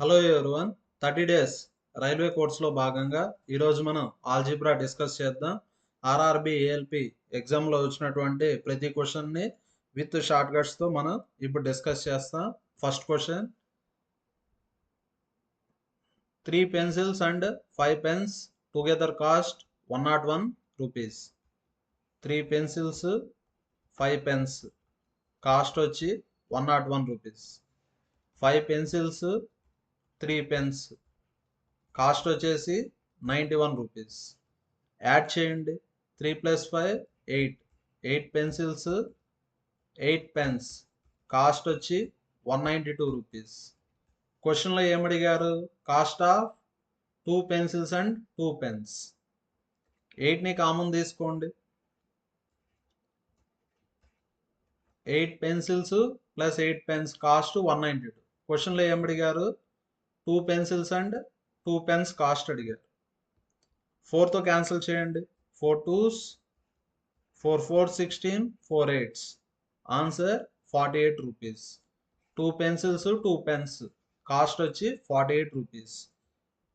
Hello everyone 30 days railway కోర్సులో భాగంగా ఈరోజు మనం ఆల్జీబ్రా డిస్కస్ చేద్దాం. ఆర్ఆర్బి ఏఎల్పి ఎగ్జామ్లో వచ్చినటువంటి ప్రతి క్వశ్చన్ని విత్ షార్ట్ కట్స్తో మనం ఇప్పుడు డిస్కస్ చేస్తాం. First question, 3 pencils and 5 pens together cost 101 rupees. 3 pencils 5 pens cost వచ్చి 101 రూపీస్. 5 pencils 3 pens కాస్ట్ వచ్చేసి 91 రూపీస్. యాడ్ చేయండి. 3 + 5 8. 8 పెన్సిల్స్ 8 పెన్స్ కాస్ట్ వచ్చి 192 రూపీస్. క్వశ్చన్లో ఏమడిగారు? Cost of 2 pencils and 2 pens. 8ని కామన్ తీసుకోండి. 8 pencils + 8 pens కాస్ట్ 192. క్వశ్చన్లో ఏమడిగారు? 2 pencils అండ్ 2 pens కాస్ట్ అడిగారు. 4తో క్యాన్సిల్ చేయండి. 4 2s 4 4 16 4 8s. Answer 48 rupees. 2 pencils 2 pens cost వచ్చి 48 rupees.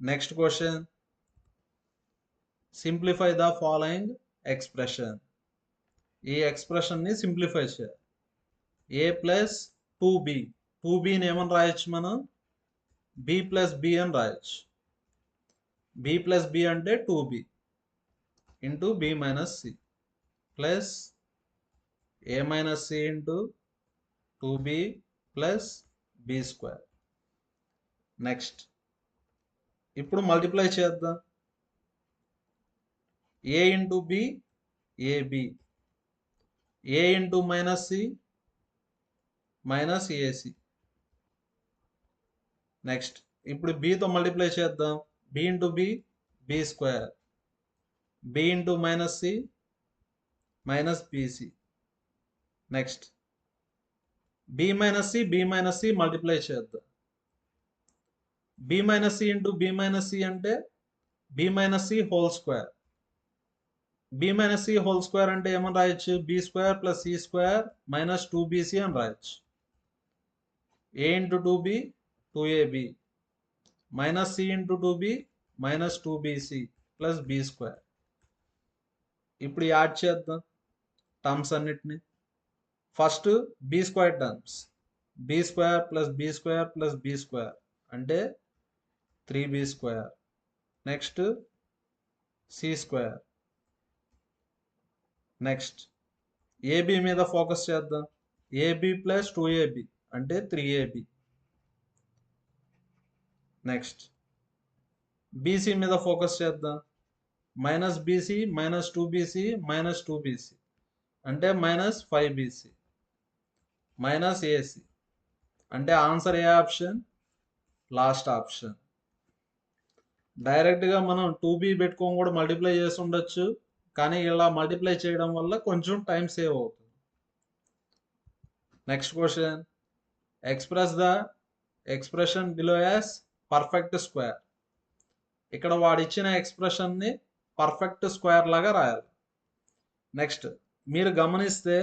Next question, simplify the following expression. ఈ ఎక్స్ప్రెషన్ని సింప్లిఫై చేయాలి. a + 2b. 2bని ఏమని రాయొచ్చు మనం? b + b అని రాయొచ్చు. b + b అంటే 2b into b - c plus a - c into 2b plus b². Next ఇప్పుడు మల్టిప్లై చేద్దాం. a into b ab, a into - c -ac. Next ఇప్పుడు bతో మల్టిప్లై చేద్దాం. b into b b², b into - c -bc. Next b - c multiply చేద్దాం. b - c into b - c అంటే b - c whole square. b - c whole square అంటే ఏమని రాయొచ్చు? b² + c² - 2bc అని రాయొచ్చు. a into 2b 2ab - c into 2b -2bc plus b². ఇప్పుడు add చేద్దాం terms అన్నిటిని. First b² terms, b² + b² + b² అంటే 3b². Next c². Next ab మీద ఫోకస్ చేద్దాం. ab + 2ab అంటే 3ab. నెక్స్ట్ bc మీద ఫోకస్ చేద్దాం. -bc -2bc -2bc అంటే -5bc. -ac అంటే ఆన్సర్ ఏ ఆప్షన్? Last option. డైరెక్ట్గా మనం 2b పెట్టుకొని కూడా మల్టిప్లై చేసి ఉండొచ్చు, కానీ ఇలా మల్టిప్లై చేయడం వల్ల కొంచెం టైం సేవ్ అవుతుంది. Next question, express the expression below as perfect square. ఇక్కడ వాడిచ్చిన ఎక్స్ప్రెషన్ని పర్ఫెక్ట్ స్క్వేర్ లాగా రాయాలి. నెక్స్ట్ మీరు గమనిస్తే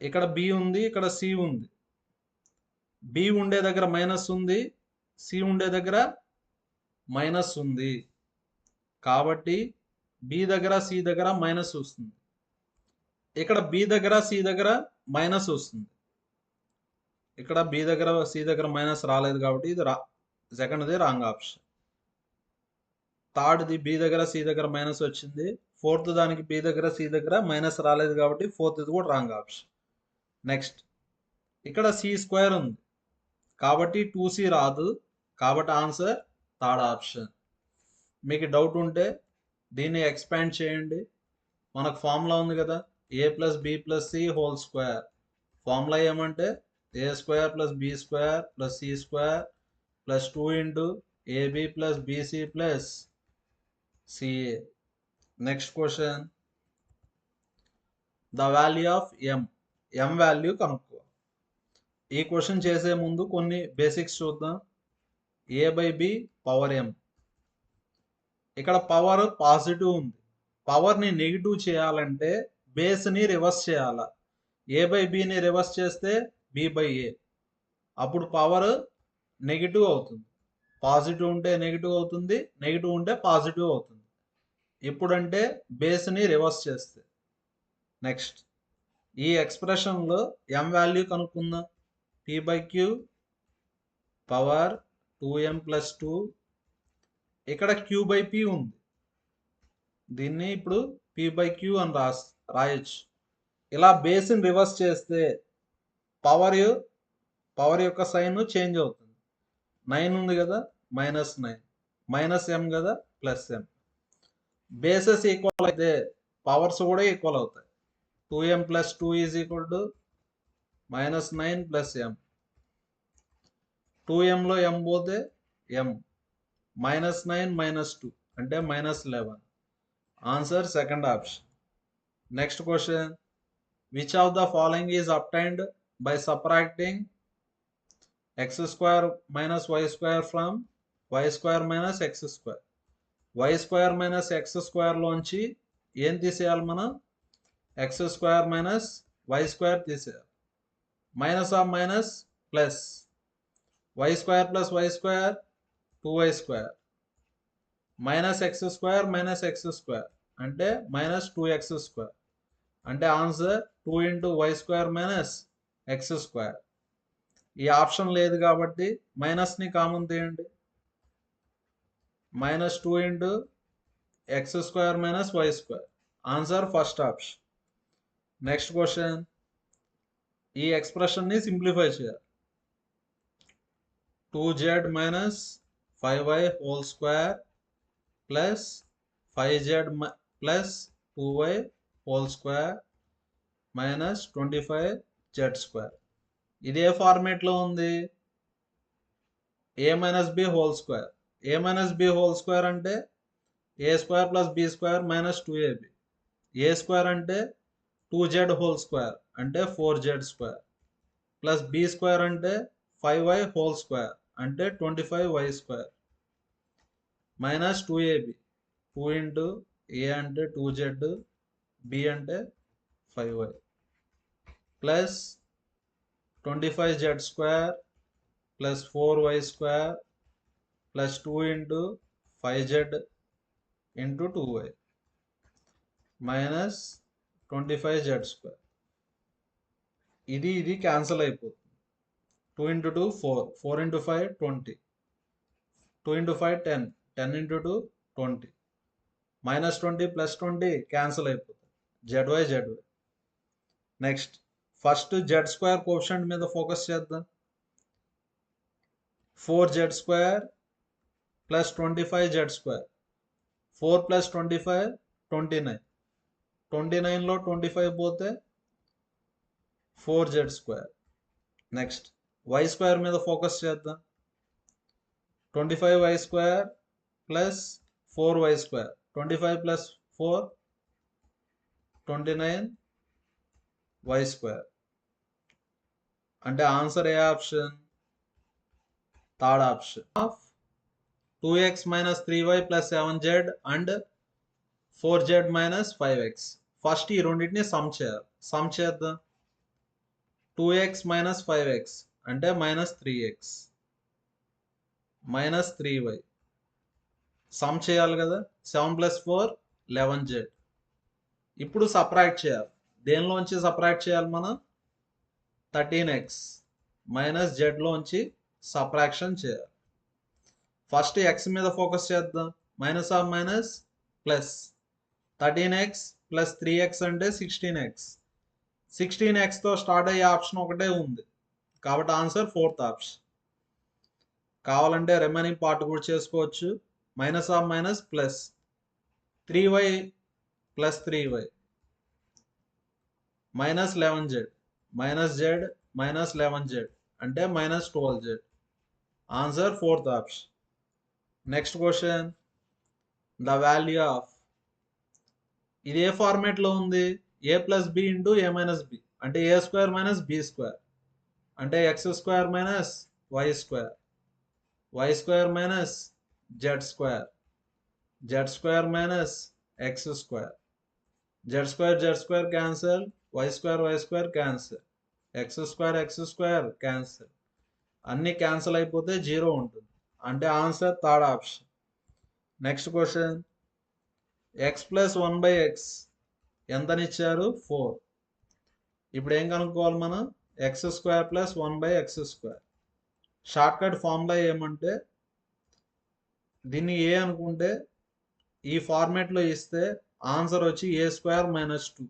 ఇక్కడ b ఉంది, ఇక్కడ c ఉంది. b ఉండే దగ్గర మైనస్ ఉంది, c ఉండే దగ్గర మైనస్ ఉంది. కాబట్టి b దగ్గర c దగ్గర మైనస్ వస్తుంది. ఇక్కడ b దగ్గర c దగ్గర మైనస్ వస్తుంది. ఇక్కడ b దగ్గర c దగ్గర మైనస్ రాలేదు కాబట్టి ఇది సెకండ్ది రాంగ్ ఆప్షన్. థర్డ్ది b దగ్గర c దగ్గర మైనస్ వచ్చింది. ఫోర్త్ దానికి b దగ్గర c దగ్గర మైనస్ రాలేదు కాబట్టి ఫోర్త్ది కూడా రాంగ్ ఆప్షన్. నెక్స్ట్ ఇక్కడ c² ఉంది కాబట్టి 2c రాదు, కాబట్టి ఆన్సర్ థర్డ్ ఆప్షన్. మీకు డౌట్ ఉంటే దీన్ని ఎక్స్పాండ్ చేయండి. మనకు ఫార్ములా ఉంది కదా, a + b + c whole square. Formula ఏమంటే a² + b² + c² + 2 into ab + bc + ca. Next question, the value of m value కనుక్కో. ఈ క్వశ్చన్ చేసే ముందు కొన్ని బేసిక్స్ చూద్దాం. a/b power m. ఇక్కడ పవర్ పాజిటివ్ ఉంది. పవర్ని నెగిటివ్ చేయాలంటే బేస్ని రివర్స్ చేయాలి. a/bని రివర్స్ చేస్తే b/a. అప్పుడు పవర్ నెగిటివ్ అవుతుంది. పాజిటివ్ ఉంటే నెగిటివ్ అవుతుంది, నెగిటివ్ ఉంటే పాజిటివ్ అవుతుంది. ఎప్పుడంటే బేస్ని రివర్స్ చేస్తే. నెక్స్ట్ ఈ ఎక్స్ప్రెషన్లో m వాల్యూ కనుక్కుందాం. p/q power 2m + 2. ఇక్కడ q/p ఉంది. దీన్ని ఇప్పుడు p/q అని రాయొచ్చు. ఇలా బేస్ని రివర్స్ చేస్తే పవర్ యొక్క సైన్ చేంజ్ అవుతుంది. 9 ఉంది కదా, -9, -m కదా, +m. బేసెస్ ఈక్వల్ అయితే పవర్స్ కూడా ఈక్వల్ అవుతాయి. 2m + 2 = -9 + m. 2mలో m పోతే m, -9 - 2 అంటే -11. Answer second option. Next question, which of the following is obtained by subtracting x² - y² from y² - x². y² - x² లోంచి ఏం తీసేయాలి మనం? x² - y² తీసేయాలి. Minus of minus plus, y² + y² 2y², -x² - x² అంటే -2x². అంటే answer 2 × y² - x². ఈ option లేదు కాబట్టి మైనస్ని కామన్ తీయండి. -2 × x² - y². Answer first option. Next question, ఈ ఎక్స్ప్రెషన్ని సింప్లిఫై చేయాలి. 2z - 5y² + 5z + 2y² - 25z². ఇదే ఫార్మేట్లో ఉంది. a - b² a - b² అంటే a² + b² - 2ab. a² అంటే 2z² అంటే 4z² ప్లస్ b² అంటే 5y² అంటే 25y² -2ab. 2 × a అంటే 2z, b అంటే 5y plus 25z² plus 4y² plus 2 × 5z × 2y -25z². ఇది క్యాన్సిల్ అయిపోతుంది. 2 × 2 4, 4 × 5 20, 2 × 5 10, 10 × 2 20, -20 + 20 క్యాన్సిల్ అయిపోతుంది. zy. Next first z² coefficient మీద ఫోకస్ చేద్దాం. 4z² + 25z². 4 + 25 29. 29లో 25 పోతే 4z². నెక్స్ట్ y² మీద ఫోకస్ చేద్దాం. 25y² + 4y². 25 + 4 29y². అంటే answer A option? Third option. 2x - 3y + 7z and 4z - 5x. First ఈ రెండింటిని సమ్ చేద్దాం. 2x - 5x అంటే -3x -3y. సమ్ చేయాలి కదా. 7 + 4 11z. ఇప్పుడు సబ్ట్రాక్ట్ చేయాలి. దేనిలోంచి సబ్ట్రాక్ట్ చేయాలి మనం? 13x - z లోంచి సబ్ట్రాక్షన్ చేయాలి. ఫస్ట్ x మీద ఫోకస్ చేద్దాం. Minus of minus plus. 13x + 3x అంటే 16x. 16xతో స్టార్ట్ అయ్యే ఆప్షన్ ఒకటే ఉంది కాబట్టి ఆన్సర్ ఫోర్త్ ఆప్షన్. కావాలంటే రిమైనింగ్ పార్ట్ కూడా చేసుకోవచ్చు. Minus of minus plus 3y + 3y -11z -z -11z అంటే -12z. Answer fourth option. Next question, the value of. ఇది ఏ ఫార్మేట్లో ఉంది? a + b × a - b అంటే a² - b² అంటే x² - y², y² - z², z² - x², z² cancel, y² cancel, x² cancel. అన్ని cancel అయిపోతే 0 ఉంటుంది. అంటే answer third option. Next question, X plus 1/x ఎంతనిచ్చారు? 4. ఇప్పుడు ఏం కనుక్కోవాలి మనం? x² plus 1/x². Short cut formula ఏమంటే, దీన్ని ఏ అనుకుంటే ఈ ఫార్మేట్లో ఇస్తే ఆన్సర్ వచ్చి a² - 2.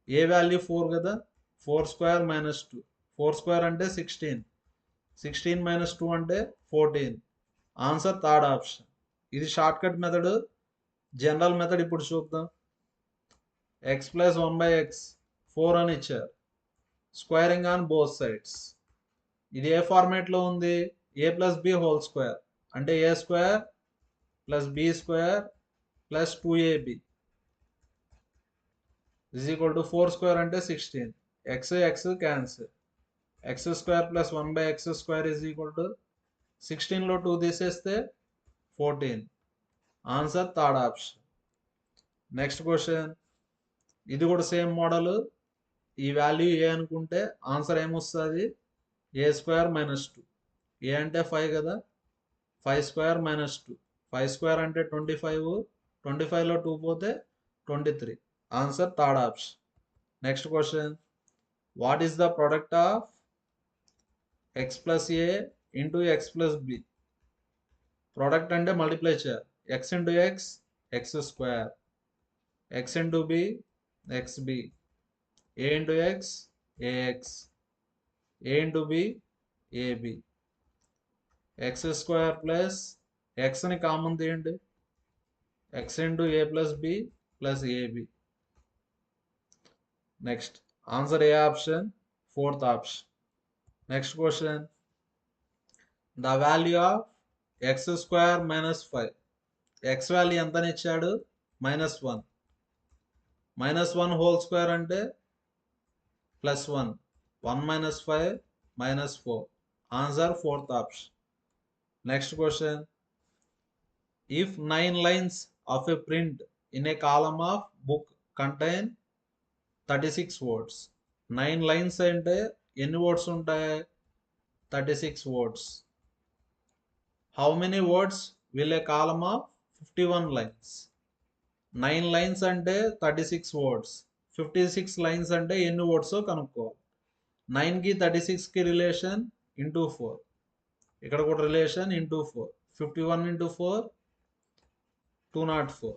ఏ వాల్యూ 4 కదా, 4² - 2. 4² అంటే 16. 16 - 2 అంటే 14. Answer third option. ఇది short cut method. General method ఇప్పుడు చూద్దాం. x ప్లస్ 1/x 4 అని ఇచ్చారు. Squaring on both sides. ఇది ఏ ఫార్మేట్లో ఉంది? a plus b whole square అంటే a² plus b² plus 2ab = 4² అంటే 16. x cancel. x² plus 1/x² 16లో 2 తీసేస్తే 14. Answer third option. Next question, ఇది కూడా సేమ్ మోడల్. ఈ వాల్యూ ఏ అనుకుంటే ఆన్సర్ ఏమొస్తుంది? a² - 2. ఏ అంటే 5 కదా, 5² - 2. 5² అంటే 25. 25లో 2 పోతే 23. Answer third option. Next question, what is the product of x plus a into x plus b? Product అంటే మల్టిప్లై చేయాలి. x into x x², x into b xb, a into x ax, a into b ab. x² plus xని common తీయండి, x into a plus b plus ab. Next answer A option? Fourth option. Next question, the value of x² - 5. x value ఎంతని ఇచ్చాడు? -1. -1 whole square అంటే +1. 1 - 5 -4. Answer fourth option. Next question, if 9 lines of a print in a column of book contain 36 words. 9 lines అంటే ఎన్ని words ఉంటాయి? 36 words. How many words will a column of 51 lines? 9 lines అంటే 36 words. 56 lines అంటే ఎన్ని words కనుక్కోవాలి. 9కి 36కి relation into 4. ఇక్కడ కూడా రిలేషన్ ఇంటూ 4. 51 × 4 204.